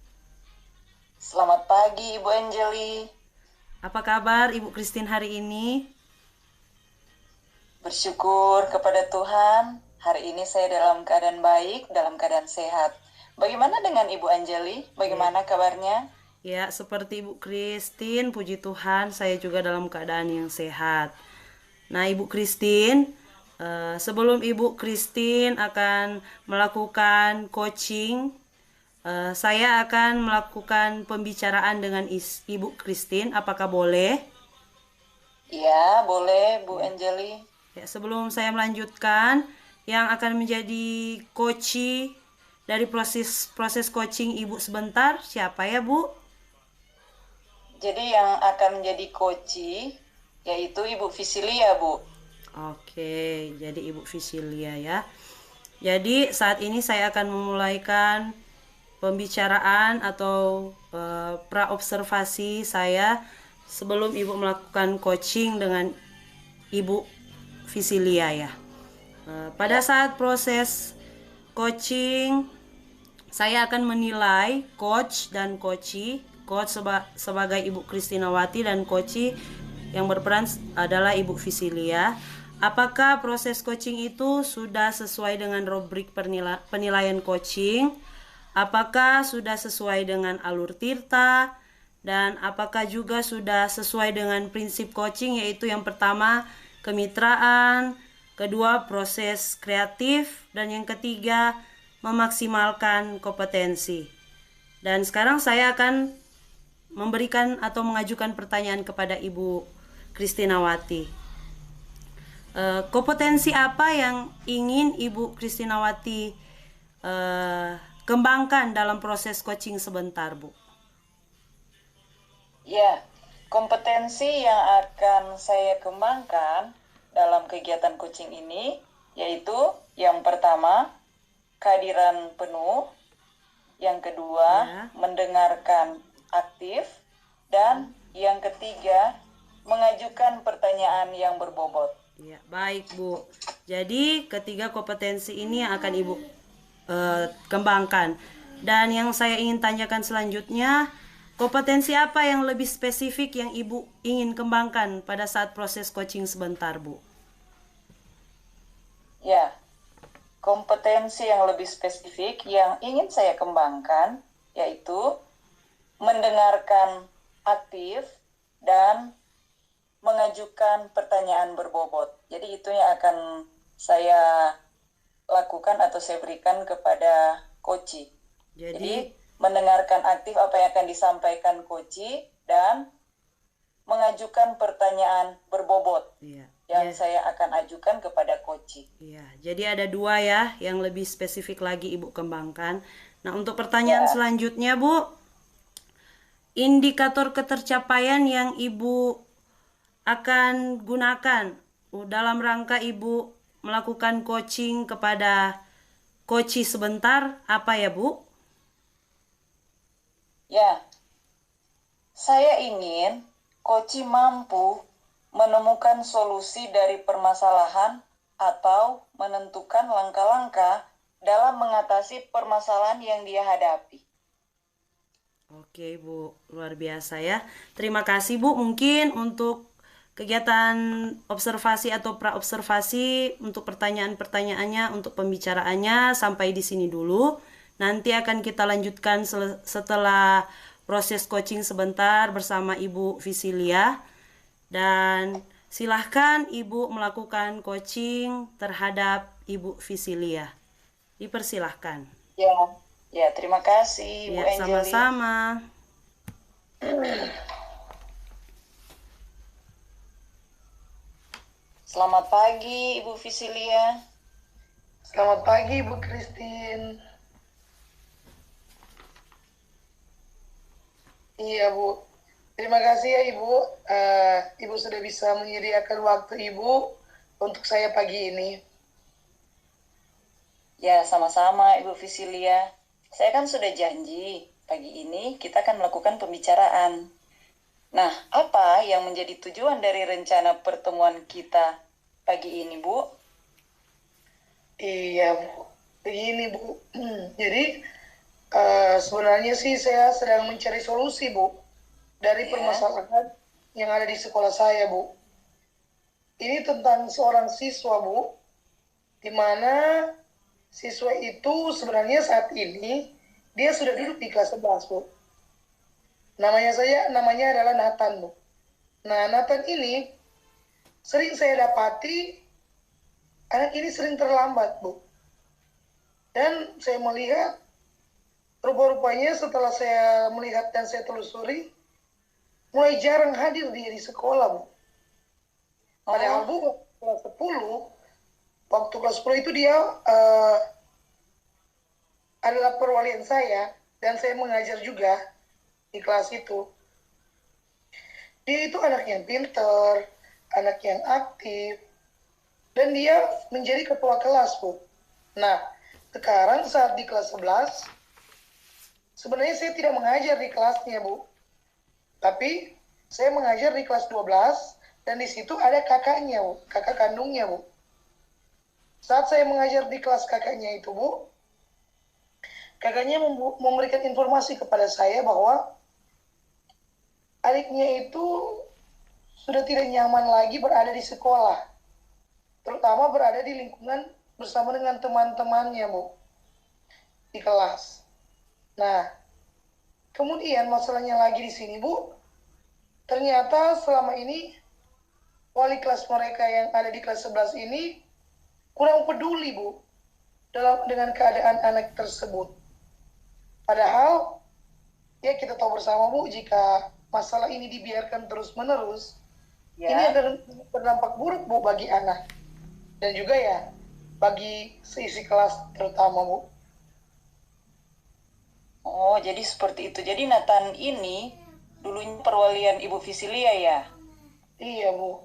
Selamat pagi Ibu Angeli. Apa kabar Ibu Christine hari ini? Bersyukur kepada Tuhan, hari ini saya dalam keadaan baik, dalam keadaan sehat. Bagaimana dengan Ibu Angeli? Bagaimana kabarnya? Ya, seperti Ibu Christine, puji Tuhan, saya juga dalam keadaan yang sehat. Nah, Ibu Christine, sebelum Ibu Christine akan melakukan coaching, saya akan melakukan pembicaraan dengan Ibu Christine. Apakah boleh? Iya, boleh Bu Angeli. Ya, sebelum saya melanjutkan, yang akan menjadi coaching dari proses coaching Ibu sebentar, siapa ya, Bu? Jadi yang akan menjadi coach yaitu Ibu Visilia, Bu. Oke, jadi Ibu Visilia ya. Jadi saat ini saya akan memulaikan pembicaraan atau pra-observasi saya sebelum Ibu melakukan coaching dengan Ibu Visilia ya. Pada saat proses coaching, saya akan menilai coach dan coachee. Coach sebagai Ibu Kristinawati dan coachee yang berperan adalah Ibu Visilia. Apakah proses coaching itu sudah sesuai dengan rubrik penilaian coaching? Apakah sudah sesuai dengan alur tirta? Dan apakah juga sudah sesuai dengan prinsip coaching, yaitu yang pertama kemitraan, kedua proses kreatif, dan yang ketiga memaksimalkan kompetensi. Dan sekarang saya akan memberikan atau mengajukan pertanyaan kepada Ibu Kristinawati. Kompetensi apa yang ingin Ibu Kristinawati kembangkan dalam proses coaching sebentar, Bu? Ya, kompetensi yang akan saya kembangkan dalam kegiatan coaching ini yaitu yang pertama, kehadiran penuh, yang kedua, mendengarkan aktif, dan yang ketiga, mengajukan pertanyaan yang berbobot. Ya, baik Bu. Jadi ketiga kompetensi ini yang akan Ibu kembangkan. Dan yang saya ingin tanyakan selanjutnya, kompetensi apa yang lebih spesifik yang Ibu ingin kembangkan pada saat proses coaching sebentar, Bu? Ya, kompetensi yang lebih spesifik yang ingin saya kembangkan yaitu mendengarkan aktif dan mengajukan pertanyaan berbobot. Jadi itu yang akan saya lakukan atau saya berikan kepada coachee. Jadi mendengarkan aktif apa yang akan disampaikan coachee dan mengajukan pertanyaan berbobot yang saya akan ajukan kepada coachee. Iya, jadi ada dua ya yang lebih spesifik lagi Ibu kembangkan. Nah, untuk pertanyaan selanjutnya, Bu, indikator ketercapaian yang Ibu akan gunakan dalam rangka Ibu melakukan coaching kepada coachee sebentar apa ya, Bu? Ya, saya ingin coachee mampu menemukan solusi dari permasalahan atau menentukan langkah-langkah dalam mengatasi permasalahan yang dia hadapi. Oke, Bu, luar biasa ya. Terima kasih, Bu. Mungkin untuk kegiatan observasi atau pra-observasi untuk pertanyaan-pertanyaannya, untuk pembicaraannya sampai di sini dulu. Nanti akan kita lanjutkan setelah proses coaching sebentar bersama Ibu Visilia. Dan silahkan Ibu melakukan coaching terhadap Ibu Visilia. Dipersilahkan. Ya, terima kasih Bu Angelie. Sama-sama. Selamat pagi Ibu Visilia. Selamat pagi Ibu Christine. Iya Bu, terima kasih ya Ibu. Ibu sudah bisa menyediakan waktu Ibu untuk saya pagi ini. Ya, sama-sama Ibu Visilia. Saya kan sudah janji pagi ini kita akan melakukan pembicaraan. Nah, apa yang menjadi tujuan dari rencana pertemuan kita pagi ini, Bu? Iya Bu, begini Bu. Jadi sebenarnya sih saya sedang mencari solusi Bu dari permasalahan yang ada di sekolah saya Bu. Ini tentang seorang siswa Bu, di mana siswa itu sebenarnya saat ini dia sudah duduk di kelas 11 Bu. Namanya adalah Nathan Bu. Nah, Nathan ini sering saya dapati anak ini sering terlambat Bu. Dan saya melihat rupa-rupanya setelah saya melihat dan saya telusuri mulai jarang hadir dia di sekolah Bu. Padahal Bu kelas 10, waktu kelas 10 itu dia adalah perwalian saya dan saya mengajar juga di kelas itu. Dia itu anak yang pintar, anak yang aktif, dan dia menjadi ketua kelas Bu. Nah, sekarang saat di kelas 11, sebenarnya saya tidak mengajar di kelasnya, Bu. Tapi saya mengajar di kelas 12 dan di situ ada kakaknya, Bu, kakak kandungnya, Bu. Saat saya mengajar di kelas kakaknya itu, Bu, kakaknya memberikan informasi kepada saya bahwa adiknya itu sudah tidak nyaman lagi berada di sekolah, terutama berada di lingkungan bersama dengan teman-temannya, Bu, di kelas. Nah, kemudian masalahnya lagi di sini, Bu, ternyata selama ini wali kelas mereka yang ada di kelas 11 ini kurang peduli, Bu, dengan keadaan anak tersebut. Padahal, ya kita tahu bersama, Bu, jika masalah ini dibiarkan terus-menerus, ini akan berdampak buruk, Bu, bagi anak. Dan juga ya, bagi seisi kelas terutama, Bu. Oh, jadi seperti itu. Jadi Nathan ini dulunya perwalian Ibu Visilia ya? Iya, Bu.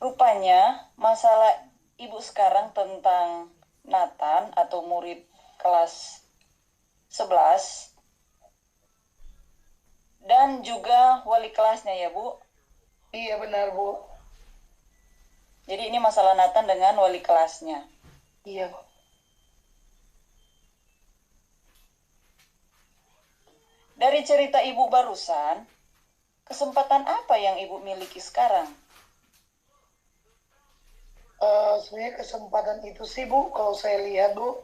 Rupanya masalah Ibu sekarang tentang Nathan atau murid kelas 11 dan juga wali kelasnya ya, Bu? Iya, benar, Bu. Jadi ini masalah Nathan dengan wali kelasnya. Iya, Bu. Dari cerita Ibu barusan, kesempatan apa yang Ibu miliki sekarang? Sebenarnya kesempatan itu sih, Bu, kalau saya lihat, Bu,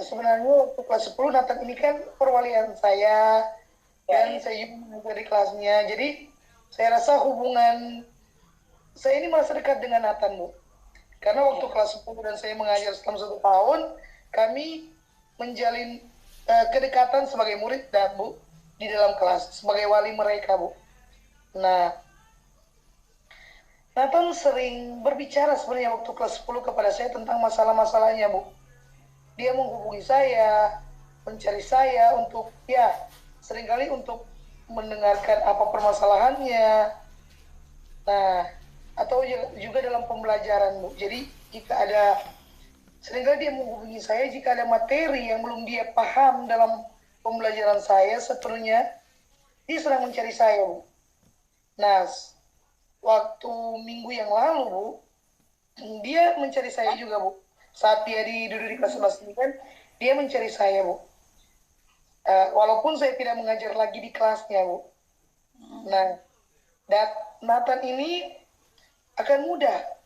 sebenarnya waktu kelas 10 Nathan ini kan perwalian saya, dan saya juga mengajar di kelasnya. Jadi saya rasa hubungan saya ini merasa dekat dengan Nathan, Bu. Karena waktu kelas 10 dan saya mengajar selama 1 tahun, kami menjalin kedekatan sebagai murid dan, Bu, di dalam kelas, sebagai wali mereka, Bu. Nah, Nathan sering berbicara sebenarnya waktu kelas 10 kepada saya tentang masalah-masalahnya, Bu. Dia menghubungi saya, mencari saya untuk, ya, seringkali untuk mendengarkan apa permasalahannya. Nah, atau juga dalam pembelajaran, Bu. Jadi, seringkali dia menghubungi saya jika ada materi yang belum dia paham dalam pembelajaran saya sepenuhnya, dia sedang mencari saya, Bu. Nah, waktu minggu yang lalu, Bu, dia mencari saya juga, Bu. Saat dia duduk di kelas 11 ini kan, dia mencari saya, Bu. Walaupun saya tidak mengajar lagi di kelasnya, Bu. Nah, Nathan ini akan mudah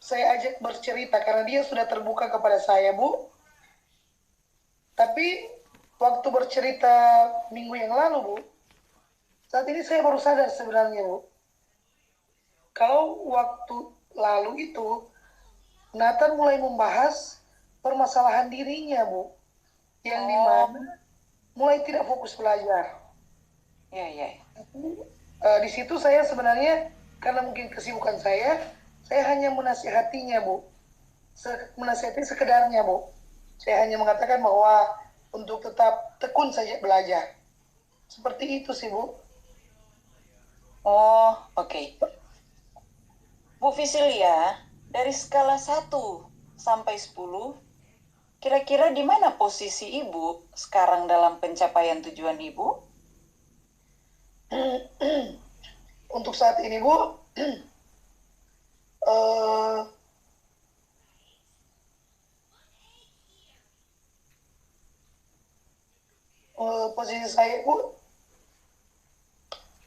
saya ajak bercerita karena dia sudah terbuka kepada saya, Bu. Tapi waktu bercerita minggu yang lalu, Bu, saat ini saya baru sadar sebenarnya, Bu. Kalau waktu lalu itu, Nathan mulai membahas permasalahan dirinya, Bu. Yang dimana mulai tidak fokus belajar. Ya. Di situ saya sebenarnya, karena mungkin kesibukan saya hanya menasihatinya, Bu. Menasihati sekedarnya, Bu. Saya hanya mengatakan bahwa untuk tetap tekun saja belajar. Seperti itu sih, Bu. Oh, oke. Bu Visilia, dari skala 1 sampai 10, kira-kira di mana posisi Ibu sekarang dalam pencapaian tujuan Ibu? Untuk saat ini, Bu, posisi saya, Bu,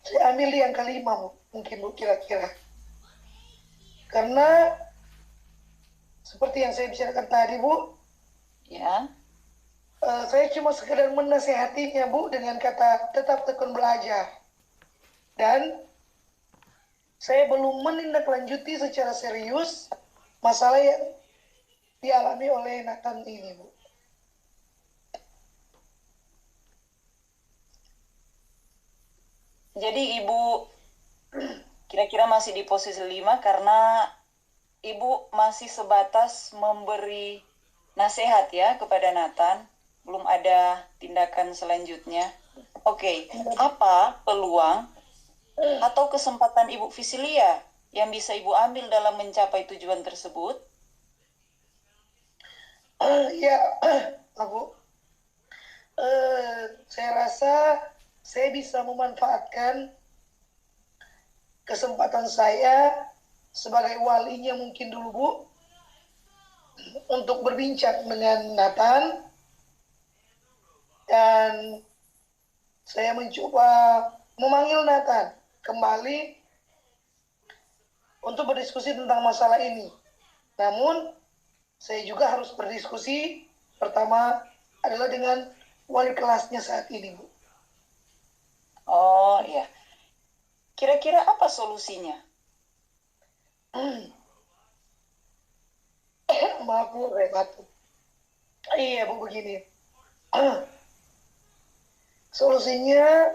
saya ambil di yang kelima, Bu. Mungkin, Bu, kira-kira. Karena seperti yang saya bicarakan tadi, Bu, Ya. saya cuma sekedar menasehatinya, Bu, dengan kata tetap tekun belajar. Dan saya belum menindaklanjuti secara serius masalah yang dialami oleh Nathan ini, Bu. Jadi Ibu kira-kira masih di posisi 5 karena Ibu masih sebatas memberi nasihat ya kepada Nathan, belum ada tindakan selanjutnya. Oke, apa peluang atau kesempatan Ibu Visilia yang bisa Ibu ambil dalam mencapai tujuan tersebut? Ya, aku saya rasa saya bisa memanfaatkan kesempatan saya sebagai walinya mungkin dulu Bu untuk berbincang dengan Nathan, dan saya mencoba memanggil Nathan kembali untuk berdiskusi tentang masalah ini. Namun saya juga harus berdiskusi pertama adalah dengan wali kelasnya saat ini, Bu. Oh iya. Kira-kira apa solusinya? Maaf Bu, saya batuk. Iya Bu, begini. Solusinya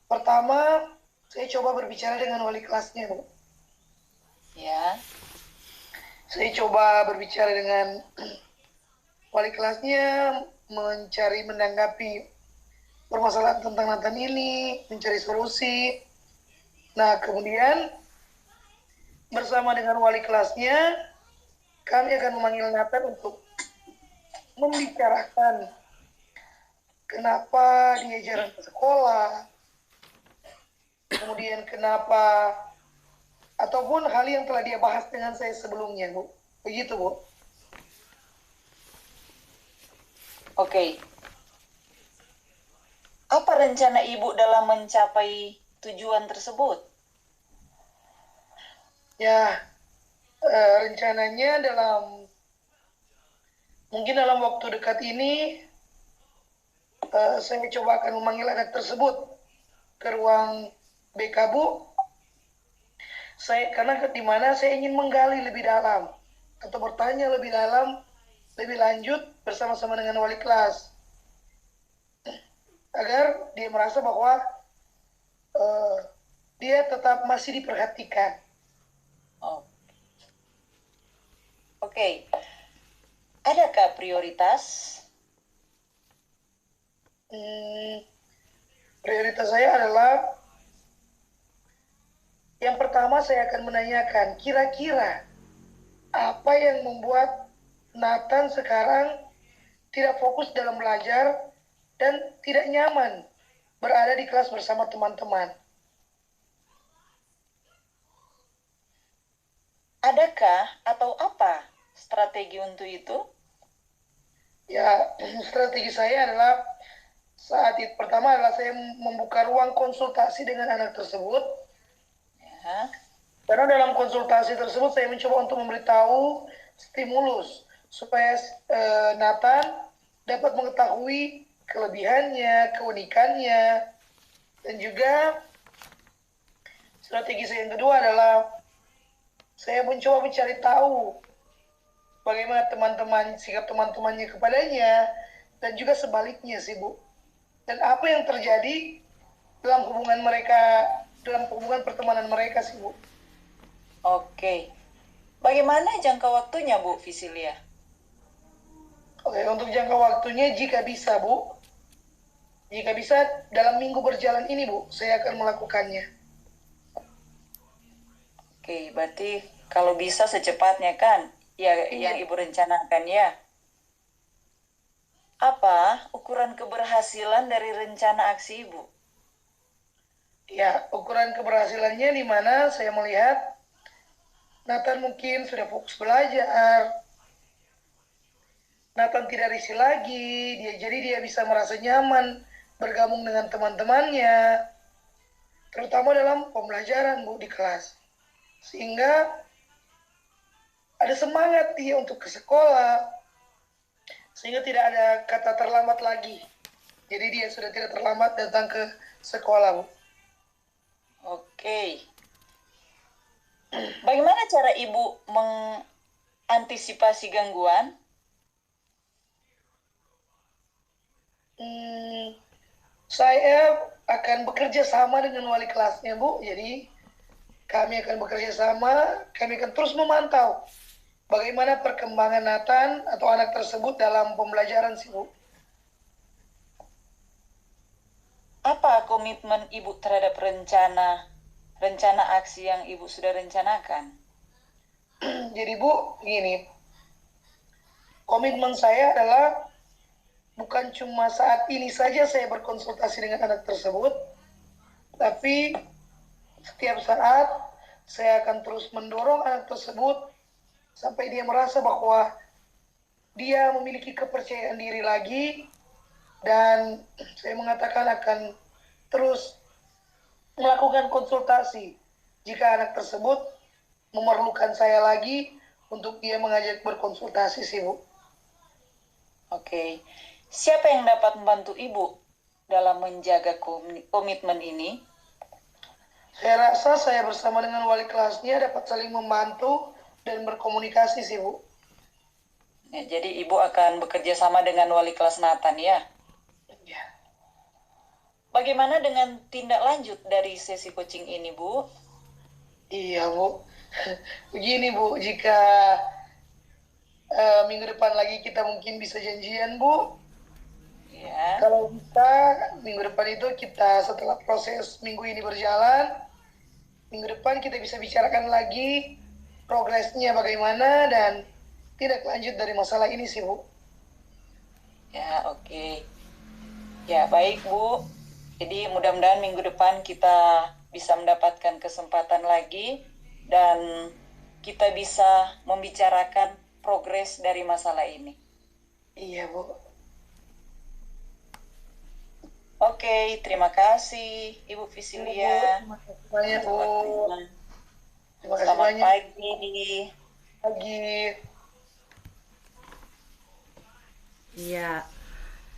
pertama saya coba berbicara dengan wali kelasnya, Bu. Ya. Saya coba berbicara dengan wali kelasnya, menanggapi permasalahan tentang Nathan ini, mencari solusi. Nah, kemudian bersama dengan wali kelasnya, kami akan memanggil Nathan untuk membicarakan kenapa dia jarang ke sekolah, kemudian kenapa, ataupun hal yang telah dia bahas dengan saya sebelumnya, Bu. Begitu, Bu. Oke. Apa rencana Ibu dalam mencapai tujuan tersebut? Ya, rencananya mungkin dalam waktu dekat ini saya coba akan memanggil anak tersebut ke ruang BK, Bu. Karena di mana saya ingin menggali lebih dalam atau bertanya lebih dalam, lebih lanjut bersama-sama dengan wali kelas agar dia merasa bahwa dia tetap masih diperhatikan. Oh. Oke. Adakah prioritas? Prioritas saya adalah yang pertama saya akan menanyakan kira-kira apa yang membuat Nathan sekarang tidak fokus dalam belajar dan tidak nyaman berada di kelas bersama teman-teman. Adakah atau apa strategi untuk itu? Ya, strategi saya adalah saat itu pertama adalah saya membuka ruang konsultasi dengan anak tersebut. Ya. Karena dalam konsultasi tersebut saya mencoba untuk memberitahu stimulus supaya Nathan dapat mengetahui kelebihannya, keunikannya, dan juga strategi saya yang kedua adalah saya mencoba mencari tahu bagaimana sikap teman-temannya kepadanya, dan juga sebaliknya sih Bu. Dan apa yang terjadi dalam hubungan pertemanan mereka sih Bu. Oke. Bagaimana jangka waktunya, Bu Visilia? Oke, untuk jangka waktunya jika bisa Bu, jika bisa dalam minggu berjalan ini Bu, saya akan melakukannya. Oke, berarti kalau bisa secepatnya kan? Ya, yang Ibu rencanakan ya. Apa ukuran keberhasilan dari rencana aksi Ibu? Ya, ukuran keberhasilannya di mana saya melihat Nathan mungkin sudah fokus belajar, Nathan tidak risih lagi, jadi dia bisa merasa nyaman bergabung dengan teman-temannya, terutama dalam pembelajaran Bu di kelas. Sehingga ada semangat dia untuk ke sekolah, sehingga tidak ada kata terlambat lagi. Jadi dia sudah tidak terlambat datang ke sekolah, Bu. Oke. Bagaimana cara Ibu mengantisipasi gangguan? Saya akan bekerja sama dengan wali kelasnya, Bu. Jadi kami akan bekerja sama, kami akan terus memantau bagaimana perkembangan Nathan atau anak tersebut dalam pembelajaran sih, Bu. Apa komitmen Ibu terhadap rencana aksi yang Ibu sudah rencanakan? Jadi Bu, gini, komitmen saya adalah bukan cuma saat ini saja saya berkonsultasi dengan anak tersebut, tapi setiap saat saya akan terus mendorong anak tersebut sampai dia merasa bahwa dia memiliki kepercayaan diri lagi, dan saya mengatakan akan terus melakukan konsultasi jika anak tersebut memerlukan saya lagi untuk dia mengajak berkonsultasi sih, Bu. Oke. Siapa yang dapat membantu Ibu dalam menjaga komitmen ini? Saya rasa saya bersama dengan wali kelasnya dapat saling membantu dan berkomunikasi sih, Bu. Ya, jadi Ibu akan bekerja sama dengan wali kelas Nathan ya? Ya. Bagaimana dengan tindak lanjut dari sesi coaching ini, Bu? Iya, Bu. Begini, Bu, jika minggu depan lagi kita mungkin bisa janjian, Bu. Ya. Kalau bisa, minggu depan itu kita setelah proses minggu ini berjalan, minggu depan kita bisa bicarakan lagi progresnya bagaimana dan tindak lanjut dari masalah ini sih, Bu. Ya, oke. Ya, baik, Bu. Jadi mudah-mudahan minggu depan kita bisa mendapatkan kesempatan lagi dan kita bisa membicarakan progres dari masalah ini. Iya, Bu. Oke, terima kasih Ibu Visilia. Terima kasih banyak, Bu. Terima kasih Selamat banyak. pagi. Pagi. Iya.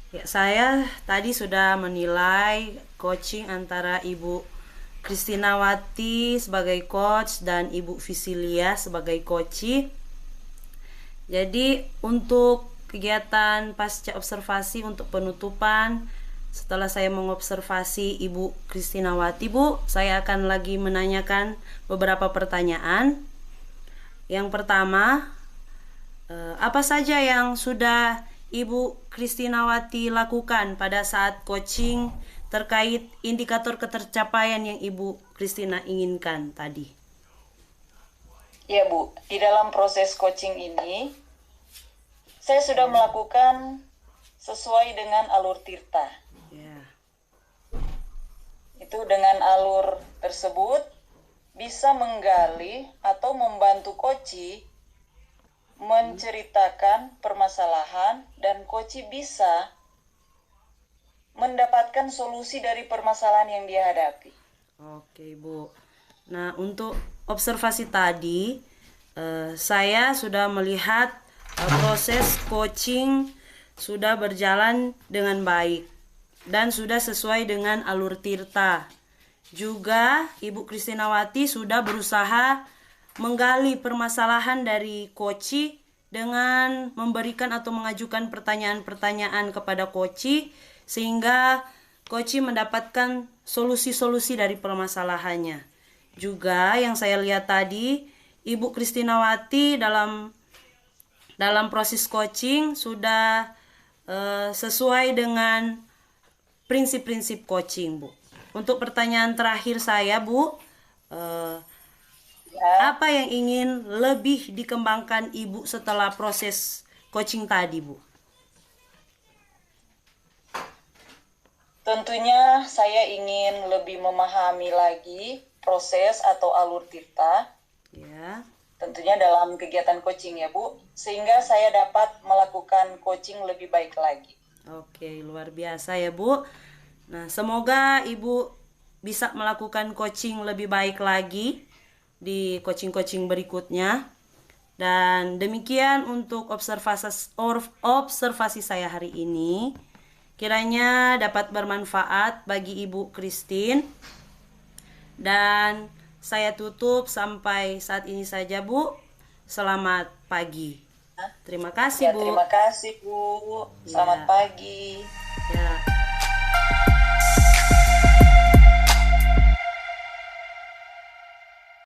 Ya, saya tadi sudah menilai coaching antara Ibu Kristinawati sebagai coach dan Ibu Visilia sebagai coach. Jadi untuk kegiatan pasca observasi untuk penutupan, setelah saya mengobservasi Ibu Kristinawati, Bu, saya akan lagi menanyakan beberapa pertanyaan. Yang pertama, apa saja yang sudah Ibu Kristinawati lakukan pada saat coaching terkait indikator ketercapaian yang Ibu Kristina inginkan tadi? Ya, Bu, di dalam proses coaching ini saya sudah melakukan sesuai dengan alur Tirta. Ya. Itu dengan alur tersebut bisa menggali atau membantu coach menceritakan permasalahan dan coach bisa mendapatkan solusi dari permasalahan yang dia hadapi. Oke, Bu. Nah, untuk observasi tadi, saya sudah melihat proses coaching sudah berjalan dengan baik dan sudah sesuai dengan alur Tirta. Juga Ibu Kristinawati sudah berusaha menggali permasalahan dari coach dengan memberikan atau mengajukan pertanyaan-pertanyaan kepada coach sehingga coach mendapatkan solusi-solusi dari permasalahannya. Juga yang saya lihat tadi, Ibu Kristinawati dalam proses coaching sudah sesuai dengan prinsip-prinsip coaching, Bu. Untuk pertanyaan terakhir saya, Bu, apa yang ingin lebih dikembangkan Ibu setelah proses coaching tadi, Bu? Tentunya saya ingin lebih memahami lagi proses atau alur Tirta. Ya. Tentunya dalam kegiatan coaching ya, Bu, sehingga saya dapat melakukan coaching lebih baik lagi. Oke, luar biasa ya, Bu. Nah, semoga Ibu bisa melakukan coaching lebih baik lagi di coaching-coaching berikutnya. Dan demikian untuk observasi saya hari ini. Kiranya dapat bermanfaat bagi Ibu Christine. Dan saya tutup sampai saat ini saja, Bu. Selamat pagi. Terima kasih, Ya, Bu. terima kasih, Bu. Selamat pagi. Ya.